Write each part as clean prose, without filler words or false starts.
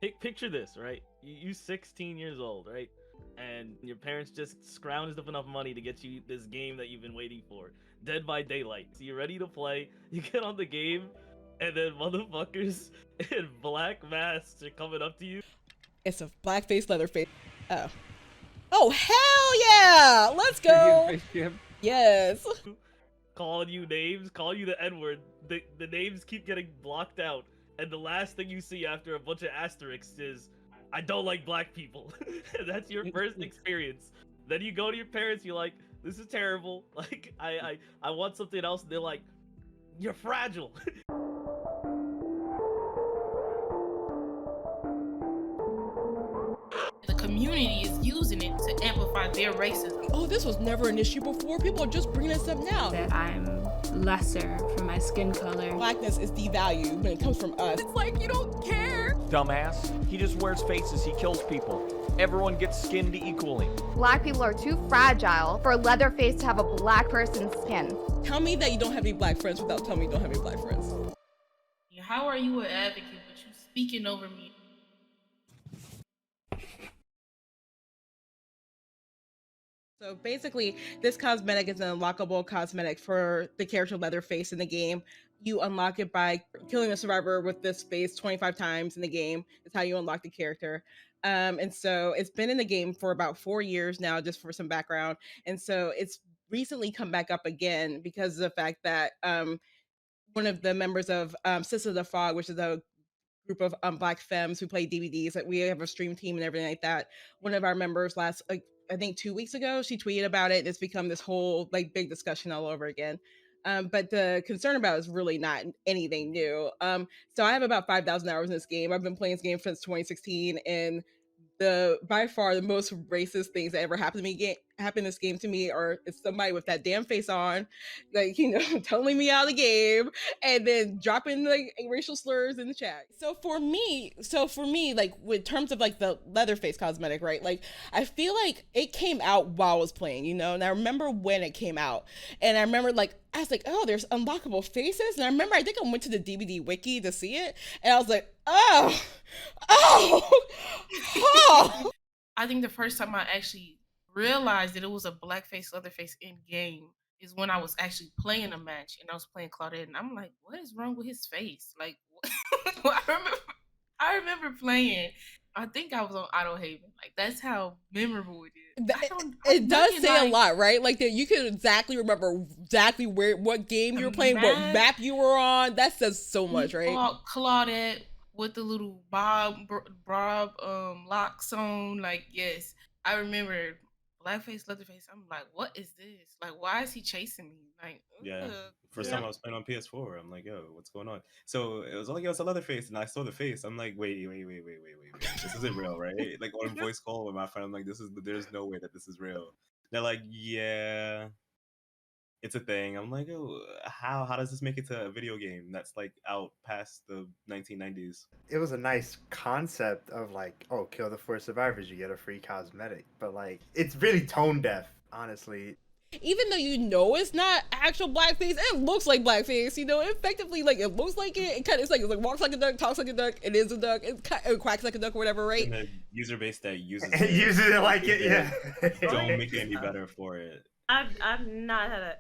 Picture this, right? You 16 years old, right? And your parents just scrounged up enough money to get you this game that you've been waiting for, Dead by Daylight. So you're ready to play. You get on the game, and then motherfuckers in black masks are coming up to you. It's a Blackface Leatherface. Oh. Oh, hell yeah! Let's go! Yes. Calling you names, calling you the N-word. The names keep getting blocked out, and the last thing you see after a bunch of asterisks is, I don't like black people. That's your first experience. Then you go to your parents, you're like, this is terrible. Like, I want something else. And they're like, you're fragile. The community is using it to amplify their racism. Oh, this was never an issue before. People are just bringing this up now. That I'm lesser for my skin color. Blackness is devalued when it comes from us. It's like, you don't care. Dumbass. He just wears faces. He kills people. Everyone gets skinned equally. Black people are too fragile for Leatherface to have a black person's skin. Tell me that you don't have any black friends without telling me you don't have any black friends. How are you an advocate, but you speaking over me? So basically, this cosmetic is an unlockable cosmetic for the character Leatherface in the game. You unlock it by killing a survivor with this face 25 times in the game. It's how you unlock the character. And so it's been in the game for about 4 years now, just for some background. And so it's recently come back up again because of the fact that one of the members of Sistas the Fog, which is a group of black femmes who play DVDs, like we have a stream team and everything like that. One of our members last, like, I think 2 weeks ago, she tweeted about it. It's become this whole like big discussion all over again. But the concern about it is really not anything new. So I have about 5,000 hours in this game. I've been playing this game since 2016, and the by far the most racist things that ever happened in this game to me are is somebody with that damn face on, like, you know, telling me out of the game and then dropping like racial slurs in the chat. So for me, like with terms of like the Leatherface cosmetic, right? Like I feel like it came out while I was playing, you know, and I remember when it came out, and I remember like I was like, oh, there's unlockable faces, and I remember I think I went to the DVD wiki to see it, and I was like, oh. I think the first time I actually realized that it was a Blackface Leatherface in game is when I was actually playing a match and I was playing Claudette, and I'm like, what is wrong with his face? Like, I remember playing. I think I was on Auto Haven. Like, that's how memorable it is. It does say a lot, right? Like that you can exactly remember exactly what game you were playing, what map you were on. That says so much, right? Claudette with the little bob locks on. Like, yes, I remember Blackface Leatherface. I'm like, what is this? Like, why is he chasing me? Like, yeah. First time I was playing on PS4, I'm like, yo, what's going on? So it was like, yo, it's a Leatherface, and I saw the face. I'm like, wait, this isn't real, right? Like on voice call with my friend, I'm like, there's no way that this is real. They're like, yeah, it's a thing. I'm like, oh, how does this make it to a video game that's like out past the 1990s? It was a nice concept of like, oh, kill the 4 survivors, you get a free cosmetic, but like, it's really tone deaf, honestly. Even though you know it's not actual blackface, it looks like blackface. You know, effectively, like it looks like it. It kind of it's like walks like a duck, talks like a duck. It is a duck. It quacks like a duck, or whatever, right? And the user base that uses it like it, yeah. Don't make it any better for it. I've not had a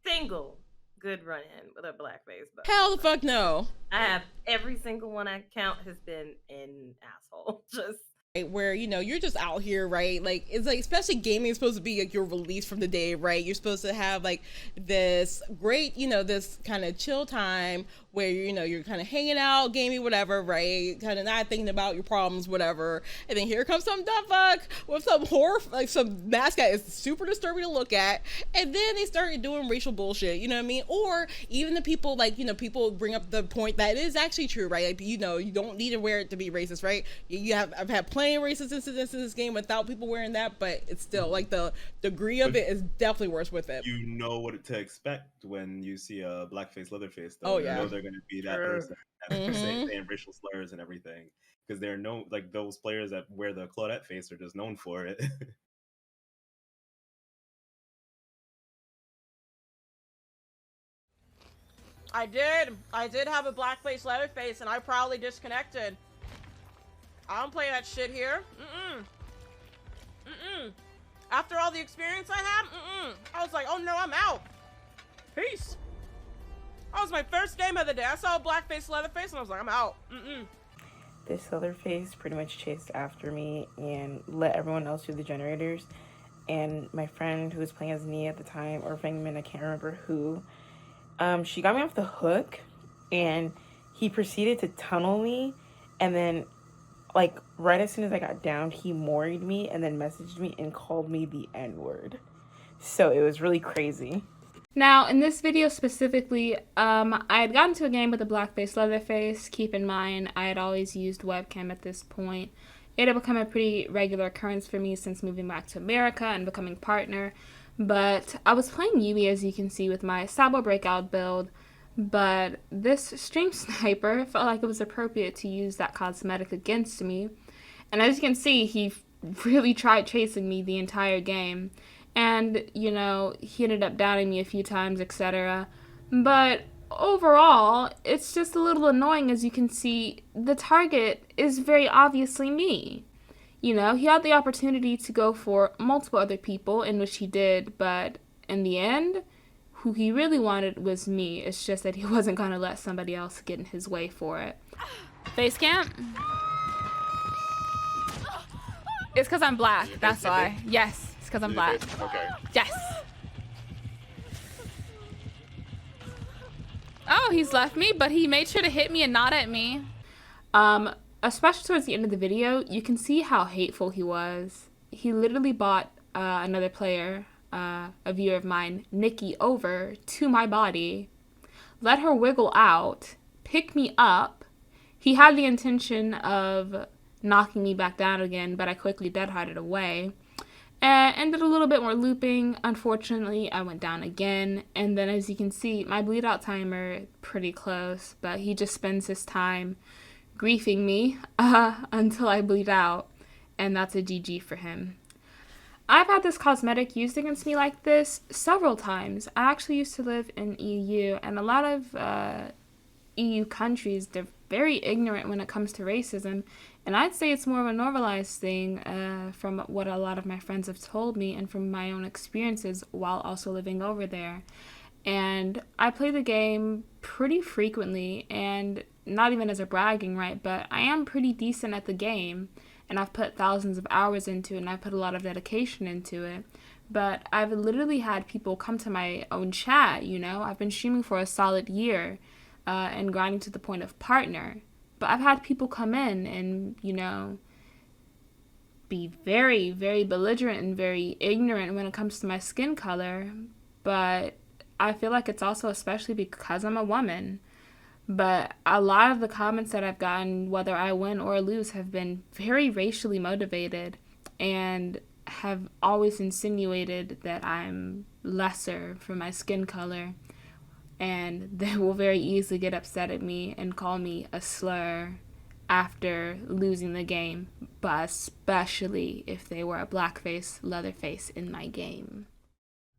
single good run-in with a blackface, but hell the fuck no. I have every single one I count has been an asshole. Just where, you know, you're just out here, right? Like, it's like, especially gaming is supposed to be like your release from the day, right? You're supposed to have like this great, you know, this kind of chill time where, you know, you're kind of hanging out, gaming, whatever, right? Kind of not thinking about your problems, whatever. And then here comes some dumb fuck with some horror, like some mascot is super disturbing to look at. And then they started doing racial bullshit, you know what I mean? Or even the people, like, you know, people bring up the point that it is actually true, right? Like, you know, you don't need to wear it to be racist, right? I've had plenty of racist incidents in this game without people wearing that, but it's still like the degree of it is definitely worse with it. You know what to expect when you see a Blackface Leatherface, though. Oh yeah, you know they're going to be that person that's saying racial slurs and everything, because they're known, like those players that wear the Claudette face are just known for it. I did have a Blackface Leatherface, and I probably disconnected. I don't play that shit here. After all the experience I had, I was like, oh no, I'm out. Peace. That was my first game of the day. I saw Blackface Leatherface and I was like, I'm out. This Leatherface pretty much chased after me and let everyone else do the generators. And my friend who was playing as Nia at the time, or Fangman, I can't remember who, she got me off the hook and he proceeded to tunnel me. And then, like, right as soon as I got down, he moried me and then messaged me and called me the N-word. So it was really crazy. Now, in this video specifically, I had gotten to a game with a Blackface Leatherface. Keep in mind, I had always used webcam at this point. It had become a pretty regular occurrence for me since moving back to America and becoming partner. But I was playing Yui, as you can see, with my Sabo Breakout build. But this stream sniper felt like it was appropriate to use that cosmetic against me. And as you can see, he really tried chasing me the entire game. And, you know, he ended up downing me a few times, etc. But overall, it's just a little annoying. As you can see, the target is very obviously me. You know, he had the opportunity to go for multiple other people, in which he did, but in the end, who he really wanted was me. It's just that he wasn't going to let somebody else get in his way for it. Face camp? It's because I'm black, that's why. Yes. Because I'm black. Okay. Yes. Oh, he's left me, but he made sure to hit me and not at me. Especially towards the end of the video, you can see how hateful he was. He literally bought another player, a viewer of mine, Nikki, over to my body, let her wiggle out, pick me up. He had the intention of knocking me back down again, but I quickly dead-hearted away. And did a little bit more looping. Unfortunately, I went down again. And then as you can see, my bleed out timer pretty close. But he just spends his time griefing me until I bleed out. And that's a GG for him. I've had this cosmetic used against me like this several times. I actually used to live in EU. And a lot of EU countries, they're very ignorant when it comes to racism. And I'd say it's more of a normalized thing from what a lot of my friends have told me and from my own experiences while also living over there. And I play the game pretty frequently, and not even as a bragging right, but I am pretty decent at the game. And I've put thousands of hours into it, and I've put a lot of dedication into it. But I've literally had people come to my own chat, you know. I've been streaming for a solid year and grinding to the point of partner. But I've had people come in and, you know, be very, very belligerent and very ignorant when it comes to my skin color. But I feel like it's also especially because I'm a woman. But a lot of the comments that I've gotten, whether I win or lose, have been very racially motivated and have always insinuated that I'm lesser for my skin color. And they will very easily get upset at me and call me a slur after losing the game, but especially if they were a Blackface Leatherface in my game.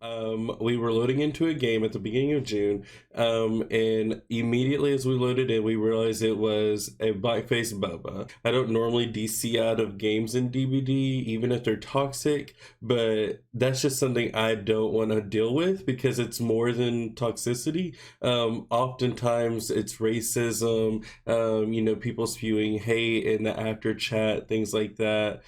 We were loading into a game at the beginning of June, and immediately as we loaded in, we realized it was a Blackface Boba. I don't normally DC out of games in DBD, even if they're toxic, but that's just something I don't want to deal with because it's more than toxicity. Oftentimes it's racism, you know, people spewing hate in the after chat, things like that.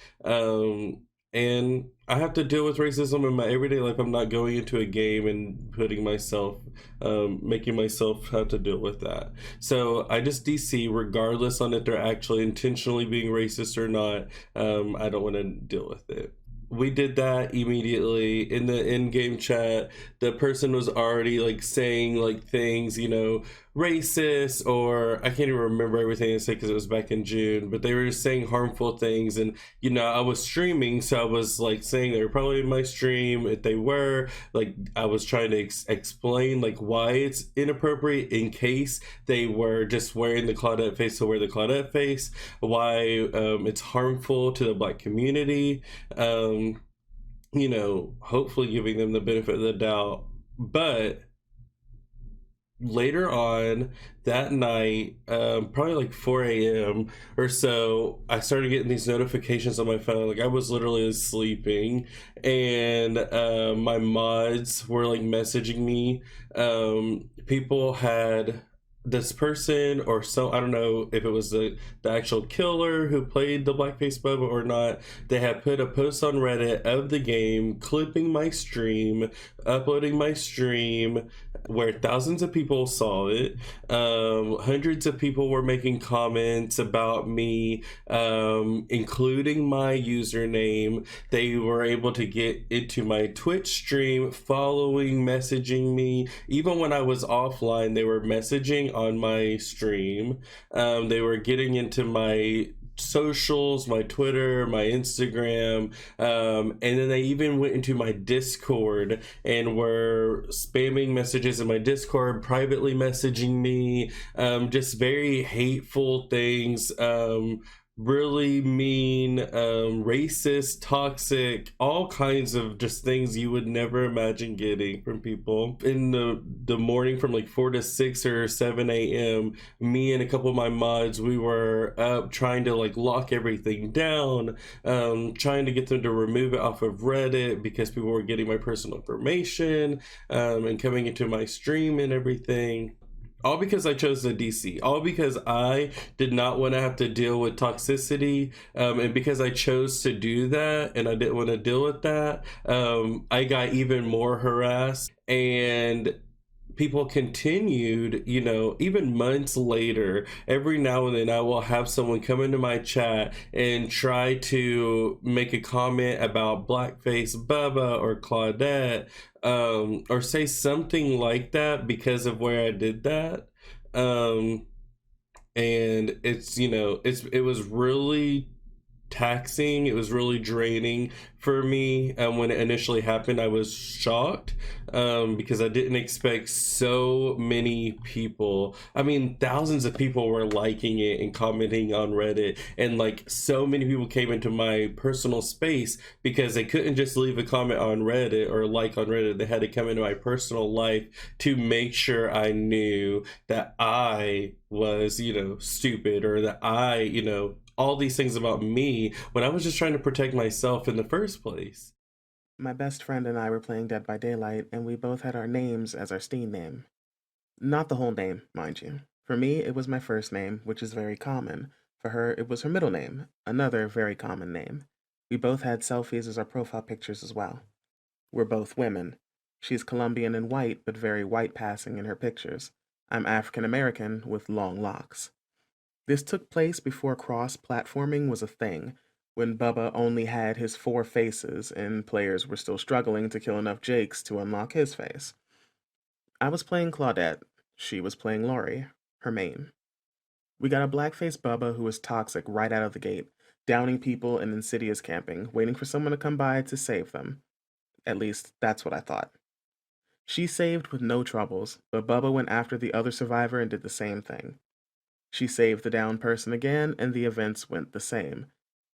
And I have to deal with racism in my everyday life. I'm not going into a game and putting myself, making myself have to deal with that. So I just DC regardless on if they're actually intentionally being racist or not. I don't want to deal with it. We did that immediately in the in-game chat. The person was already like saying like things, you know, racist, or I can't even remember everything they said because it was back in June, but they were just saying harmful things. And, you know, I was streaming, so I was like saying they were probably in my stream. If they were, like, I was trying to explain like why it's inappropriate in case they were just wearing the Claudette face to wear the Claudette face, why it's harmful to the Black community, you know, hopefully giving them the benefit of the doubt. But later on that night, probably like 4 a.m. or so, I started getting these notifications on my phone. Like I was literally sleeping, and my mods were like messaging me. People had this person or so, I don't know if it was the actual killer who played the Blackface Bubba or not. They had put a post on Reddit of the game, clipping my stream, uploading my stream, where thousands of people saw it. Hundreds of people were making comments about me, including my username. They were able to get into my Twitch stream, following, messaging me. Even when I was offline, they were messaging on my stream. They were getting into my socials, my Twitter, my Instagram, and then they even went into my Discord and were spamming messages in my Discord, privately messaging me, just very hateful things, really mean, racist, toxic, all kinds of just things you would never imagine getting from people. In the morning from like 4 to 6 or 7 a.m., me and a couple of my mods, we were up trying to like lock everything down, trying to get them to remove it off of Reddit because people were getting my personal information, and coming into my stream and everything. All because I chose the DC. All because I did not want to have to deal with toxicity. And because I chose to do that and I didn't want to deal with that, I got even more harassed. And people continued, you know, even months later, every now and then I will have someone come into my chat and try to make a comment about Blackface Bubba or Claudette, or say something like that because of where I did that. And it's, you know, it was really taxing. It was really draining for me. When it initially happened, I was shocked, because I didn't expect so many people. I mean, thousands of people were liking it and commenting on Reddit, and like so many people came into my personal space because they couldn't just leave a comment on Reddit or like on Reddit. They had to come into my personal life to make sure I knew that I was, you know, stupid, or that I, you know, all these things about me when I was just trying to protect myself in the first place. My best friend and I were playing Dead by Daylight, and we both had our names as our Steam name. Not the whole name, mind you. For me, it was my first name, which is very common. For her, it was her middle name, another very common name. We both had selfies as our profile pictures as well. We're both women. She's Colombian and white, but very white passing in her pictures. I'm African American with long locks. This took place before cross-platforming was a thing, when Bubba only had his 4 faces and players were still struggling to kill enough Jakes to unlock his face. I was playing Claudette. She was playing Laurie, her main. We got a Blackface Bubba who was toxic right out of the gate, downing people and insidious camping, waiting for someone to come by to save them. At least, that's what I thought. She saved with no troubles, but Bubba went after the other survivor and did the same thing. She saved the downed person again, and the events went the same.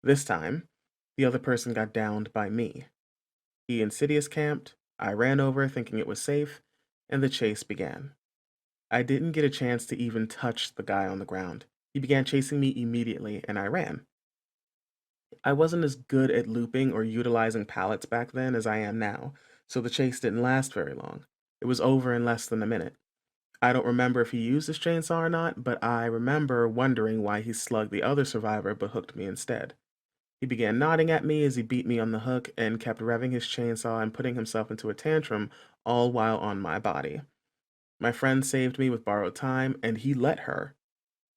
This time, the other person got downed by me. He insidious camped, I ran over thinking it was safe, and the chase began. I didn't get a chance to even touch the guy on the ground. He began chasing me immediately, and I ran. I wasn't as good at looping or utilizing pallets back then as I am now, so the chase didn't last very long. It was over in less than a minute. I don't remember if he used his chainsaw or not, but I remember wondering why he slugged the other survivor but hooked me instead. He began nodding at me as he beat me on the hook and kept revving his chainsaw and putting himself into a tantrum, all while on my body. My friend saved me with borrowed time, and he let her,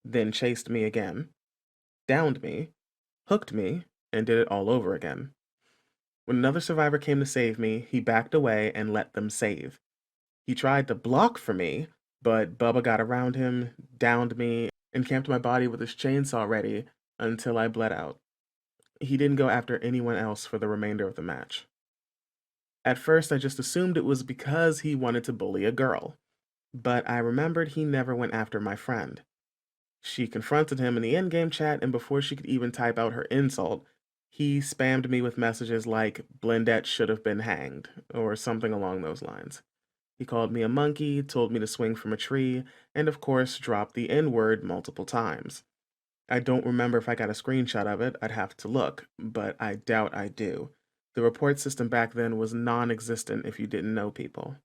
then chased me again, downed me, hooked me, and did it all over again. When another survivor came to save me, he backed away and let them save. He tried to block for me, but Bubba got around him, downed me, and camped my body with his chainsaw ready until I bled out. He didn't go after anyone else for the remainder of the match. At first, I just assumed it was because he wanted to bully a girl, but I remembered he never went after my friend. She confronted him in the endgame chat, and before she could even type out her insult, he spammed me with messages like, "Blendette should have been hanged," or something along those lines. He called me a monkey, told me to swing from a tree, and of course dropped the N-word multiple times. I don't remember if I got a screenshot of it, I'd have to look, but I doubt I do. The report system back then was non-existent if you didn't know people.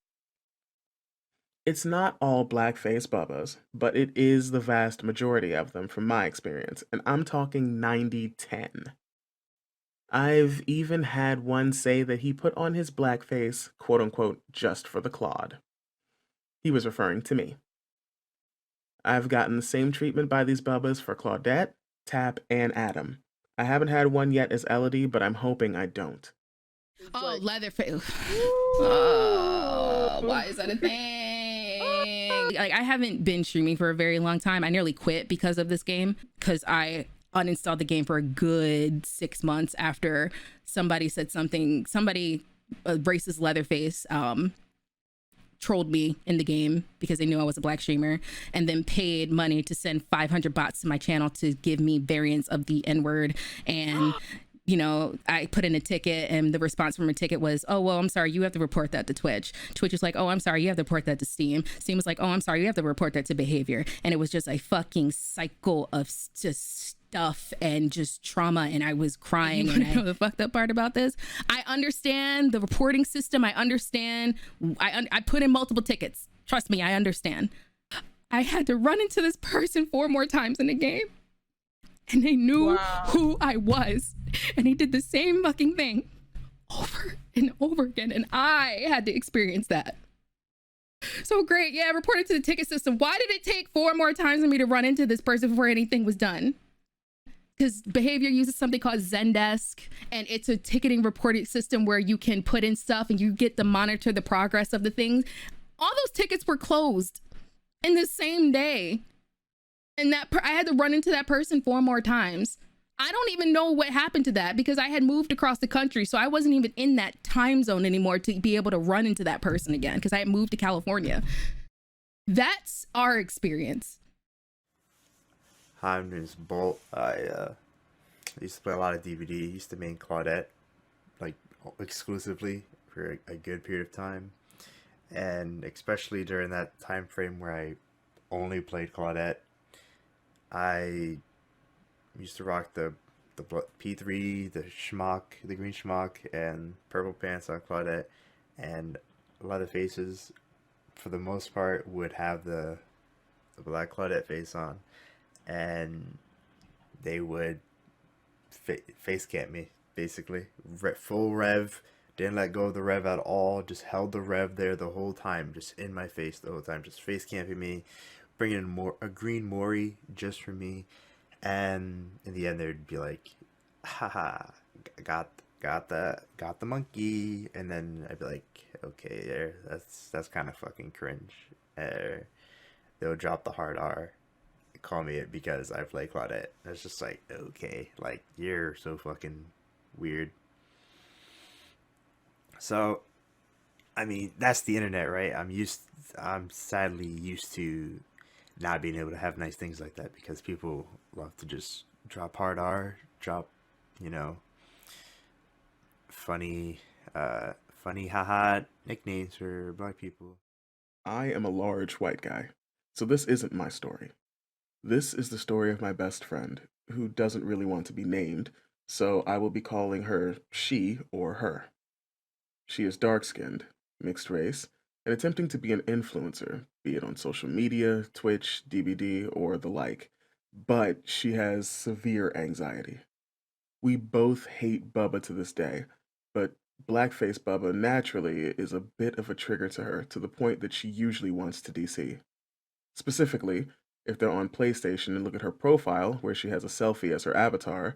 It's not all blackface bubbas, but it is the vast majority of them from my experience, and I'm talking 90-10. I've even had one say that he put on his blackface, quote unquote, just for the Claude. He was referring to me. I've gotten the same treatment by these bubbas for Claudette, Tap, and Adam. I haven't had one yet as Elodie, but I'm hoping I don't. Oh, Leatherface. Oh, why is that a thing? Like, I haven't been streaming for a very long time. I nearly quit because of this game, because I uninstalled the game for a good 6 months after somebody said something. Somebody, racist Leatherface, trolled me in the game because they knew I was a black streamer, and then paid money to send 500 bots to my channel to give me variants of the N-word. And you know, I put in a ticket, and the response from a ticket was, oh, well, I'm sorry, you have to report that to Twitch. Twitch was like, oh, I'm sorry, you have to report that to Steam. Steam was like, oh, I'm sorry, you have to report that to Behavior. And it was just a fucking cycle of just stuff and just trauma, and I was crying. And I know the fucked up part about this? I understand the reporting system. I understand. I put in multiple tickets. Trust me, I understand. I had to run into this person 4 more times in the game, and they knew who I was, and he did the same fucking thing over and over again, and I had to experience that. So great, yeah, reported to the ticket system. Why did it take 4 more times for me to run into this person before anything was done? Because Behavior uses something called Zendesk, and it's a ticketing reporting system where you can put in stuff and you get to monitor the progress of the things. All those tickets were closed in the same day. And I had to run into that person 4 more times. I don't even know what happened to that because I had moved across the country. So I wasn't even in that time zone anymore to be able to run into that person again because I had moved to California. That's our experience. Hi, my name is Bolt. I used to play a lot of DVD. Used to main Claudette, like, exclusively for a good period of time. And especially during that time frame where I only played Claudette, I used to rock the P3, the schmuck, the green schmuck, and purple pants on Claudette, and Leatherfaces, for the most part, would have the black Claudette face on, and they would face cam me, basically. Full rev, didn't let go of the rev at all, just held the rev there the whole time, just in my face the whole time, just face camping me, bringing in a green Mori just for me, and in the end they'd be like, haha, got the monkey, and then I'd be like, okay, there, that's kind of fucking cringe. They'll drop the hard R, call me it because I play Claudette. It's just like, okay, like, you're so fucking weird. So, I mean, that's the internet, right? I'm sadly used to not being able to have nice things like that because people love to just drop hard R, drop, you know, funny haha nicknames for black people. I am a large white guy, so this isn't my story. This is the story of my best friend, who doesn't really want to be named, so I will be calling her she or her. She is dark-skinned, mixed race, and attempting to be an influencer, be it on social media, Twitch, DBD, or the like, but she has severe anxiety. We both hate Bubba to this day, but Blackface Bubba naturally is a bit of a trigger to her to the point that she usually wants to DC. Specifically, if they're on PlayStation and look at her profile where she has a selfie as her avatar,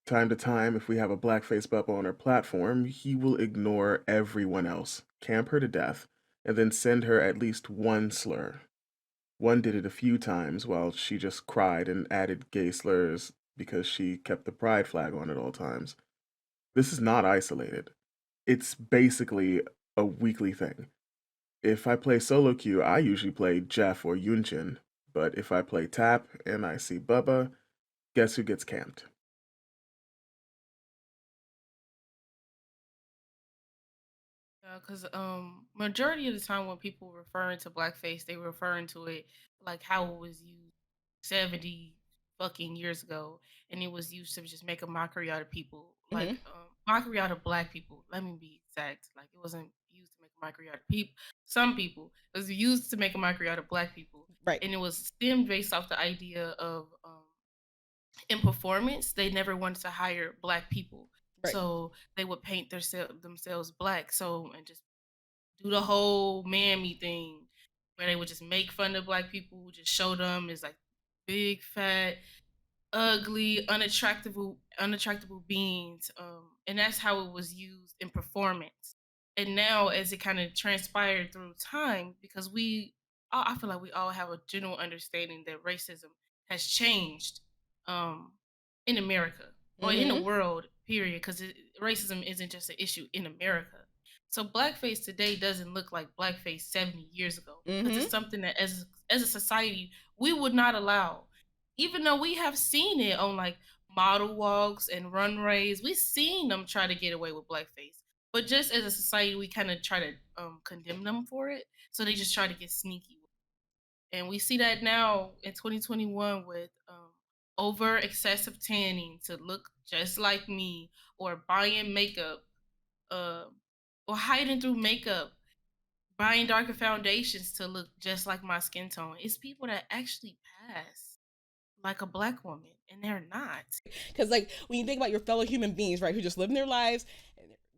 time to time, if we have a Blackface Bubba on her platform, he will ignore everyone else, camp her to death, and then send her at least one slur. One did it a few times while she just cried and added gay slurs because she kept the pride flag on at all times. This is not isolated. It's basically a weekly thing. If I play solo queue, I usually play Jeff or Yunchin, but if I play tap and I see Bubba, guess who gets camped? Because majority of the time when people referring to blackface, they referring to it like how it was used 70 fucking years ago, and it was used to just make a mockery out of people, like mockery out of black people. Let me be exact. Like it wasn't used to make a mockery out of people. Some people it was used to make a mockery out of black people, Right. and it was stemmed based off the idea of in performance, they never wanted to hire black people. Right. So they would paint themselves black. So, and just do the whole mammy thing where they would just make fun of black people, just show them as like big, fat, ugly, unattractable beings. And that's how it was used in performance. And now, as it kind of transpired through time, because I feel like we all have a general understanding that racism has changed in America or in the world, period, because racism isn't just an issue in America. So blackface today doesn't look like blackface 70 years ago, because it's something that as a society we would not allow, even though we have seen it on like model walks and runways. We've seen them try to get away with blackface, but just as a society we kind of try to condemn them for it, so they just try to get sneaky. And we see that now in 2021 with over excessive tanning to look just like me, or buying makeup, or hiding through makeup, buying darker foundations to look just like my skin tone. It's people that actually pass like a black woman, and they're not. Because like when you think about your fellow human beings, right, who just living their lives,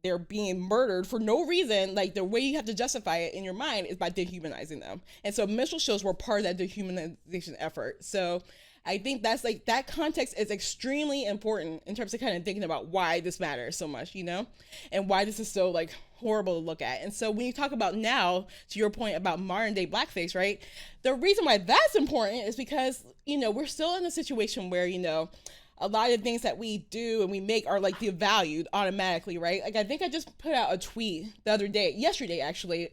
they're being murdered for no reason, like the way you have to justify it in your mind is by dehumanizing them. And so minstrel shows were part of that dehumanization effort. So I think that's like, that context is extremely important in terms of kind of thinking about why this matters so much, you know, and why this is so like horrible to look at. And so when you talk about now, to your point about modern day blackface, right, the reason why that's important is because, you know, we're still in a situation where, you know, a lot of things that we do and we make are like devalued automatically, right? Like I think I just put out a tweet yesterday actually,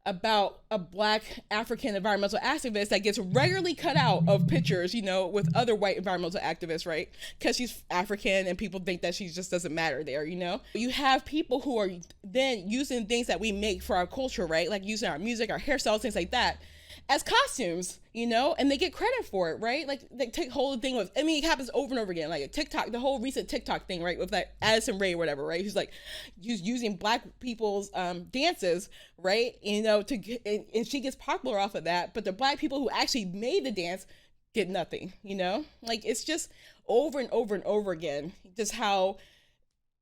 about a Black African environmental activist that gets regularly cut out of pictures, you know, with other white environmental activists, right? Because she's African and people think that she just doesn't matter there, you know? You have people who are then using things that we make for our culture, right? Like using our music, our hairstyles, things like that, as costumes, you know, and they get credit for it, right? Like they take whole thing with, I mean, it happens over and over again, like a TikTok, the whole recent TikTok thing, right? With that Addison Rae or whatever, right? Who's like using black people's dances, right? You know, and she gets popular off of that, but the black people who actually made the dance get nothing, you know? Like it's just over and over and over again, just how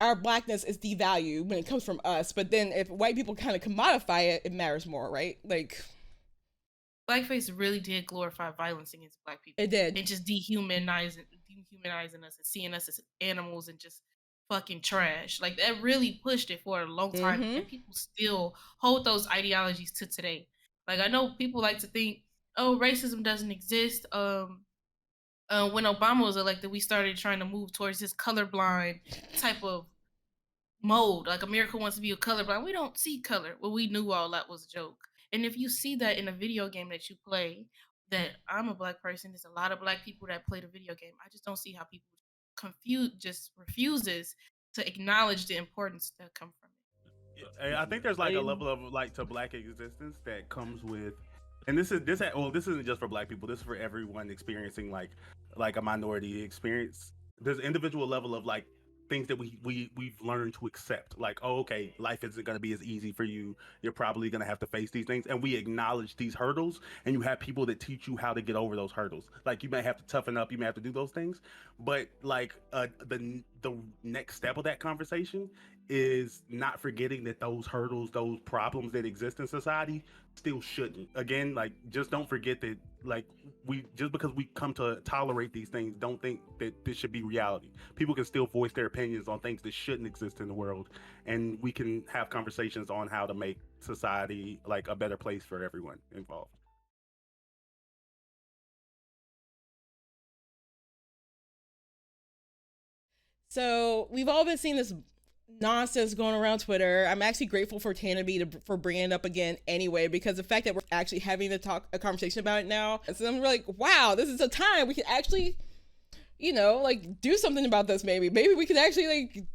our blackness is devalued when it comes from us. But then if white people kind of commodify it, it matters more, right? Like, blackface really did glorify violence against black people. It did. And just dehumanizing us and seeing us as animals and just fucking trash. Like that really pushed it for a long time. And people still hold those ideologies to today. Like I know people like to think, oh, racism doesn't exist. When Obama was elected, we started trying to move towards this colorblind type of mode. Like America wants to be a colorblind. We don't see color. Well, we knew all that was a joke. And if you see that in a video game that you play, that I'm a black person, there's a lot of black people that play the video game. I just don't see how people just refuses to acknowledge the importance that come from it. I think there's like a level of like to black existence that comes with, and this isn't just for black people. This is for everyone experiencing like a minority experience. There's an individual level of like things that we've learned to accept, like, oh, okay, life isn't going to be as easy for you, you're probably going to have to face these things, and we acknowledge these hurdles, and you have people that teach you how to get over those hurdles. Like you may have to toughen up, you may have to do those things, but like the next step of that conversation is not forgetting that those hurdles, those problems that exist in society still shouldn't. Again, like just don't forget that like just because we come to tolerate these things, don't think that this should be reality. People can still voice their opinions on things that shouldn't exist in the world, and we can have conversations on how to make society like a better place for everyone involved. So we've all been seeing this nonsense going around Twitter. I'm actually grateful for Tanabe for bringing it up again anyway, because the fact that we're actually having a conversation about it now, so I'm like, wow, this is a time we can actually like do something about this. Maybe we could actually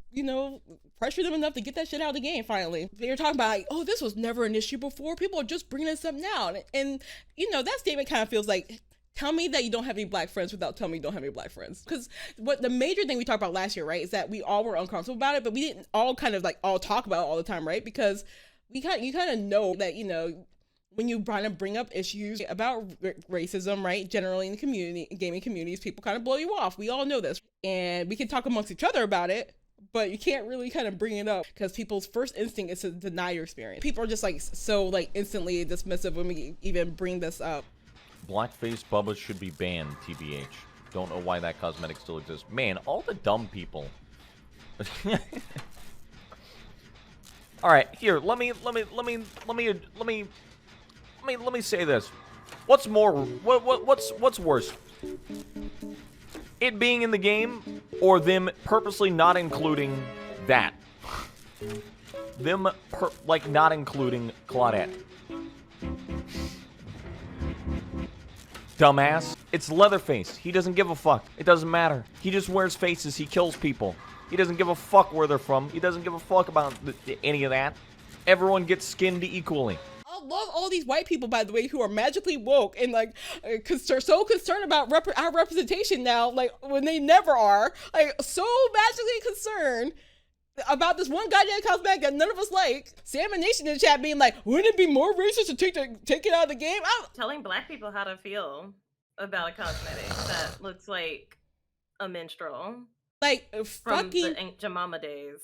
pressure them enough to get that shit out of the game finally. You're talking about like, oh, this was never an issue before. People are just bringing this up now, and that statement kind of feels like, tell me that you don't have any black friends without telling me you don't have any black friends. Because what the major thing we talked about last year, right, is that we all were uncomfortable about it, but we didn't all kind of like all talk about it all the time, right? Because you kind of know that when you bring up issues about racism, right, generally in the gaming communities, people kind of blow you off. We all know this, and we can talk amongst each other about it, but you can't really kind of bring it up because people's first instinct is to deny your experience. People are just like so like instantly dismissive when we even bring this up. Blackface Bubba should be banned, TBH. Don't know why that cosmetic still exists. Man, all the dumb people. All right, here. Let me say this. What's worse? It being in the game, or them purposely not including that? Them not including Claudette. Dumbass. It's Leatherface. He doesn't give a fuck. It doesn't matter. He just wears faces. He kills people. He doesn't give a fuck where they're from. He doesn't give a fuck about any of that. Everyone gets skinned equally. I love all these white people, by the way, who are magically woke and like so concerned about our representation now, like when they never are, like so magically concerned about this one goddamn cosmetic that none of us like. Sam and Nation in the chat being like, wouldn't it be more racist to take it out of the game? Telling black people how to feel about a cosmetic that looks like a minstrel. Like from the ancient mama days.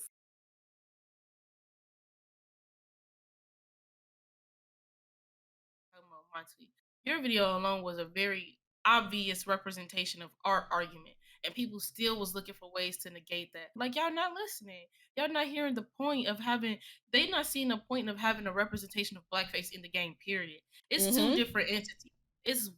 My tweet. Your video alone was a very obvious representation of our argument, and people still was looking for ways to negate that. Like, y'all not listening. Y'all not hearing the point of having. They not seeing the point of having a representation of blackface in the game. Period. It's two different entities. It's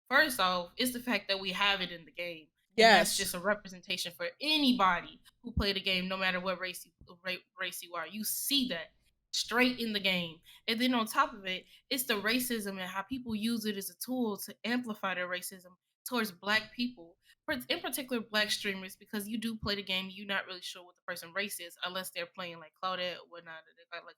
first off, it's the fact that we have it in the game. Yes, that's just a representation for anybody who play the game, no matter what race you are. You see that straight in the game. And then on top of it, it's the racism and how people use it as a tool to amplify their racism towards black people, in particular black streamers, because you do play the game, you're not really sure what the person's race is unless they're playing like Claudette or whatnot. They got like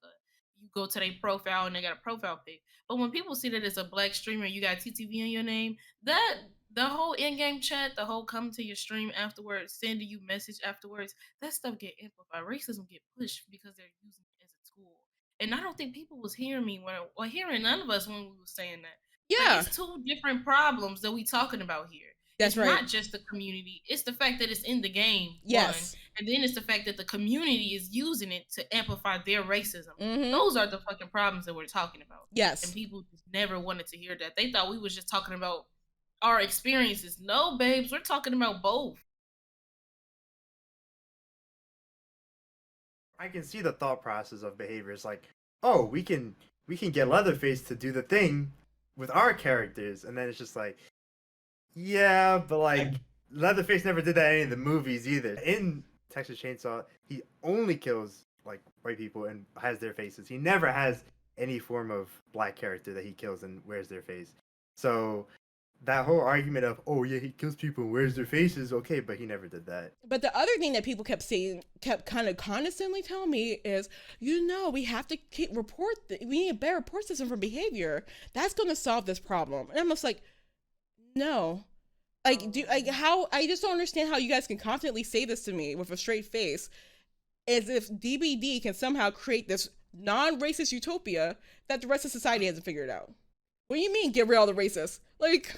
you go to their profile and they got a profile pic. But when people see that as a black streamer, you got TTV in your name, that the whole in-game chat, the whole come to your stream afterwards, sending you message afterwards, that stuff get amplified. Racism get pushed because they're using it as a tool. And I don't think people was hearing me or hearing none of us when we were saying that. Yeah, like, it's two different problems that we talking about here. It's right. Not just the community; it's the fact that it's in the game. Yes, and then it's the fact that the community is using it to amplify their racism. Those are the fucking problems that we're talking about. Yes, and people just never wanted to hear that. They thought we was just talking about our experiences. No, babes, we're talking about both. I can see the thought process of behaviors like, oh, we can get Leatherface to do the thing with our characters, and then it's just like, yeah, but like Leatherface never did that in any of the movies either. In Texas Chainsaw, he only kills like white people and has their faces. He never has any form of black character that he kills and wears their face. So that whole argument of, oh yeah, he kills people and wears their faces, okay, but he never did that. But the other thing that people kept kind of condescendingly telling me is, we have to we need a better report system for behavior. That's going to solve this problem. And I'm just like, no. I just don't understand how you guys can confidently say this to me with a straight face, as if DBD can somehow create this non-racist utopia that the rest of society hasn't figured out. What do you mean, get rid of all the racists? Like,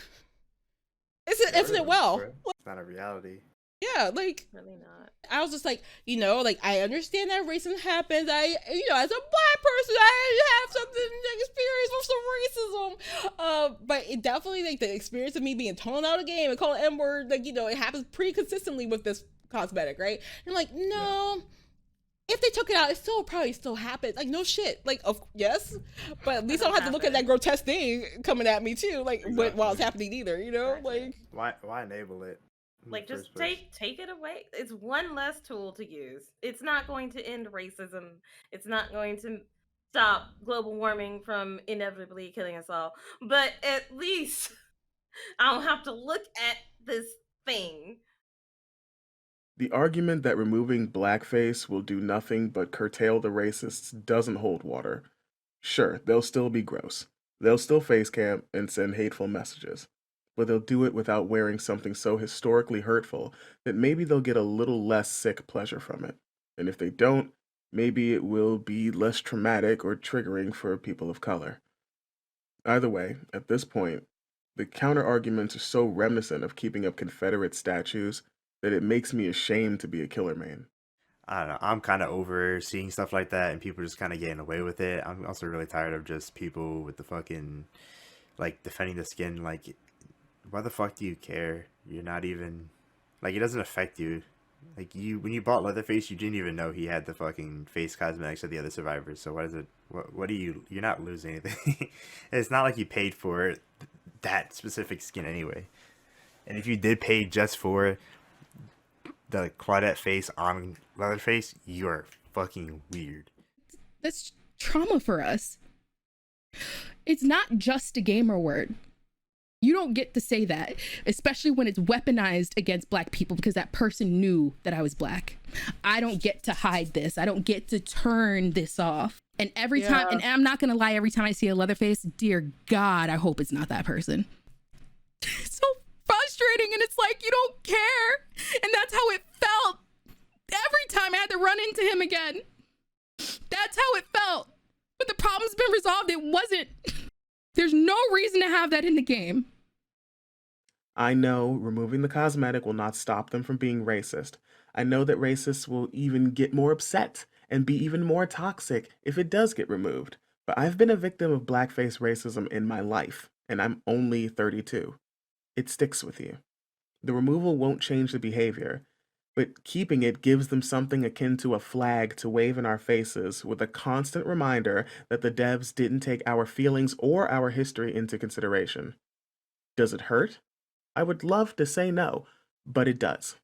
isn't it well? It's not a reality. Yeah, like, really not. I was just like, I understand that racism happens. As a black person, I have something experience with some racism. But it definitely, like, the experience of me being thrown out of the game and called N-word, like, it happens pretty consistently with this cosmetic, right? And I'm like, no. Yeah. If they took it out, it probably still happens. Like, no shit. Like, yes, but at least I don't have to look at that grotesque thing coming at me too. Like, while it's happening either. Like, why enable it? Like, just take it away. It's one less tool to use. It's not going to end racism. It's not going to stop global warming from inevitably killing us all. But at least I don't have to look at this thing The argument that removing blackface will do nothing but curtail the racists doesn't hold water. Sure, they'll still be gross. They'll still face camp and send hateful messages. But they'll do it without wearing something so historically hurtful that maybe they'll get a little less sick pleasure from it. And if they don't, maybe it will be less traumatic or triggering for people of color. Either way, at this point, the counter arguments are so reminiscent of keeping up Confederate statues that it makes me ashamed to be a killer main. I don't know. I'm kind of over seeing stuff like that and people just kind of getting away with it. I'm also really tired of just people with the fucking, like, defending the skin. Like, why the fuck do you care? You're not even, like, it doesn't affect you. Like, when you bought Leatherface, you didn't even know he had the fucking face cosmetics of the other survivors. So what is it? What do you're not losing anything. It's not like you paid for that specific skin anyway. And if you did pay just for the Claudette face on Leatherface, you're fucking weird. That's trauma for us. It's not just a gamer word. You don't get to say that, especially when it's weaponized against Black people because that person knew that I was Black. I don't get to hide this. I don't get to turn this off. And every time, and I'm not gonna lie, every time I see a Leatherface, dear God, I hope it's not that person. It's so frustrating, and it's like, you don't care. And that's how it felt every time I had to run into him again. That's how it felt. But the problem's been resolved. It wasn't. There's no reason to have that in the game. I know removing the cosmetic will not stop them from being racist. I know that racists will even get more upset and be even more toxic if it does get removed. But I've been a victim of blackface racism in my life, and I'm only 32. It sticks with you. The removal won't change the behavior, but keeping it gives them something akin to a flag to wave in our faces with a constant reminder that the devs didn't take our feelings or our history into consideration. Does it hurt? I would love to say no, but it does.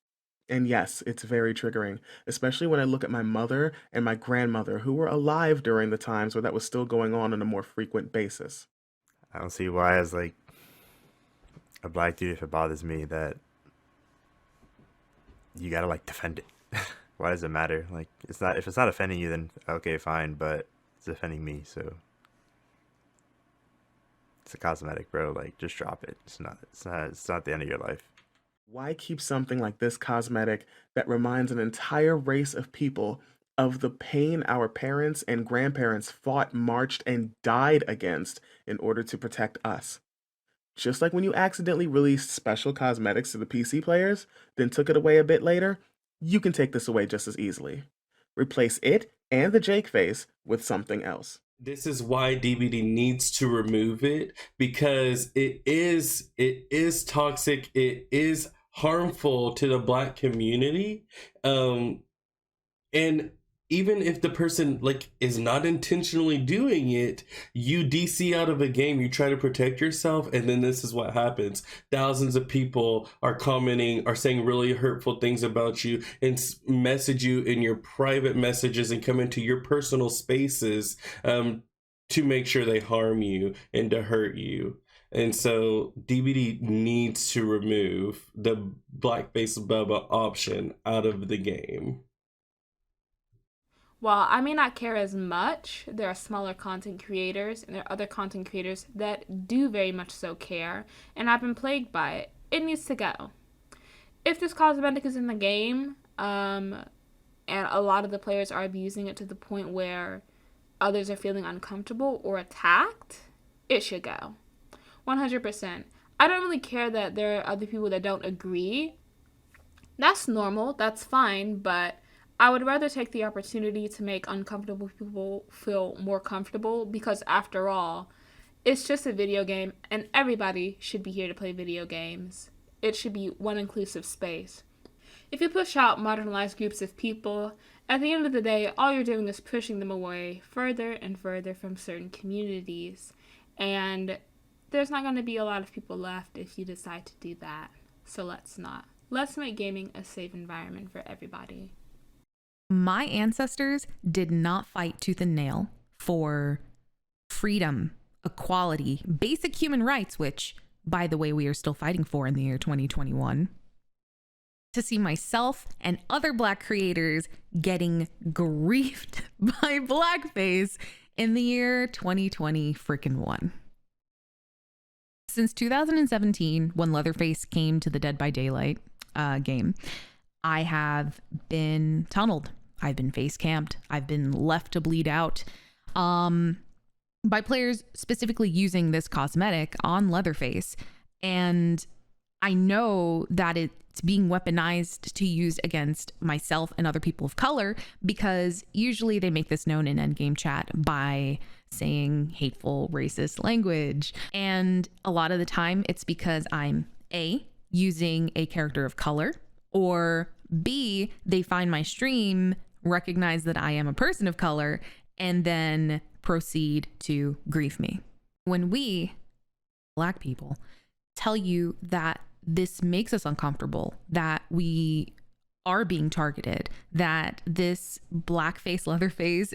And yes, it's very triggering, especially when I look at my mother and my grandmother who were alive during the times where that was still going on a more frequent basis. I don't see why, as like a Black dude, if it bothers me, that you gotta like defend it. Why does it matter? Like, it's not, if it's not offending you, then okay, fine, but it's offending me, so it's a cosmetic, bro. Like, just drop it. It's not the end of your life. Why keep something like this cosmetic that reminds an entire race of people of the pain our parents and grandparents fought, marched, and died against in order to protect us? Just like when you accidentally released special cosmetics to the PC players, then took it away a bit later, you can take this away just as easily. Replace it and the Jake face with something else. This is why DBD needs to remove it, because it is toxic. It is harmful to the Black community. And even if the person like is not intentionally doing it, you DC out of a game, you try to protect yourself, and then this is what happens. Thousands of people are commenting, are saying really hurtful things about you, and message you in your private messages and come into your personal spaces to make sure they harm you and to hurt you. And so DBD needs to remove the Blackface Bubba option out of the game. While I may not care as much, there are smaller content creators and there are other content creators that do very much so care, and I've been plagued by it. It needs to go. If this cosmetic is in the game, and a lot of the players are abusing it to the point where others are feeling uncomfortable or attacked, it should go. 100%. I don't really care that there are other people that don't agree. That's normal, that's fine, but I would rather take the opportunity to make uncomfortable people feel more comfortable, because after all, it's just a video game and everybody should be here to play video games. It should be one inclusive space. If you push out marginalized groups of people, at the end of the day, all you're doing is pushing them away further and further from certain communities. And there's not going to be a lot of people left if you decide to do that. So let's not. Let's make gaming a safe environment for everybody. My ancestors did not fight tooth and nail for freedom, equality, basic human rights, which, by the way, we are still fighting for in the year 2021. to see myself and other Black creators getting griefed by Blackface in the year 2020 freaking one. Since 2017, when Leatherface came to the Dead by Daylight game, I have been tunneled. I've been face camped. I've been left to bleed out by players specifically using this cosmetic on Leatherface. And I know that it's being weaponized to use against myself and other people of color, because usually they make this known in endgame chat by saying hateful, racist language. And a lot of the time it's because I'm A, using a character of color, or B, they find my stream, recognize that I am a person of color, and then proceed to grief me. When we, Black people, tell you that this makes us uncomfortable, that we are being targeted, that this Blackface Leatherface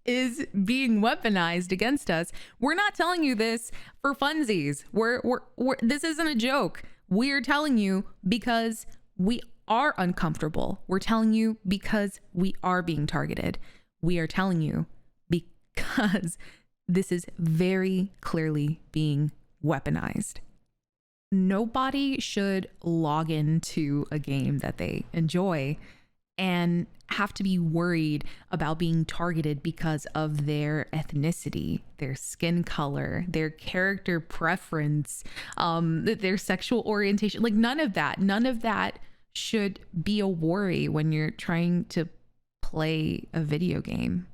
is being weaponized against us, we're not telling you this for funsies. This isn't a joke. We're telling you because we are uncomfortable. We're telling you because we are being targeted. We are telling you because this is very clearly being weaponized. Nobody should log into a game that they enjoy and have to be worried about being targeted because of their ethnicity, their skin color, their character preference, their sexual orientation. Like none of that should be a worry when you're trying to play a video game.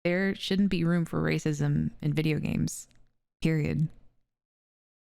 There shouldn't be room for racism in video games, period.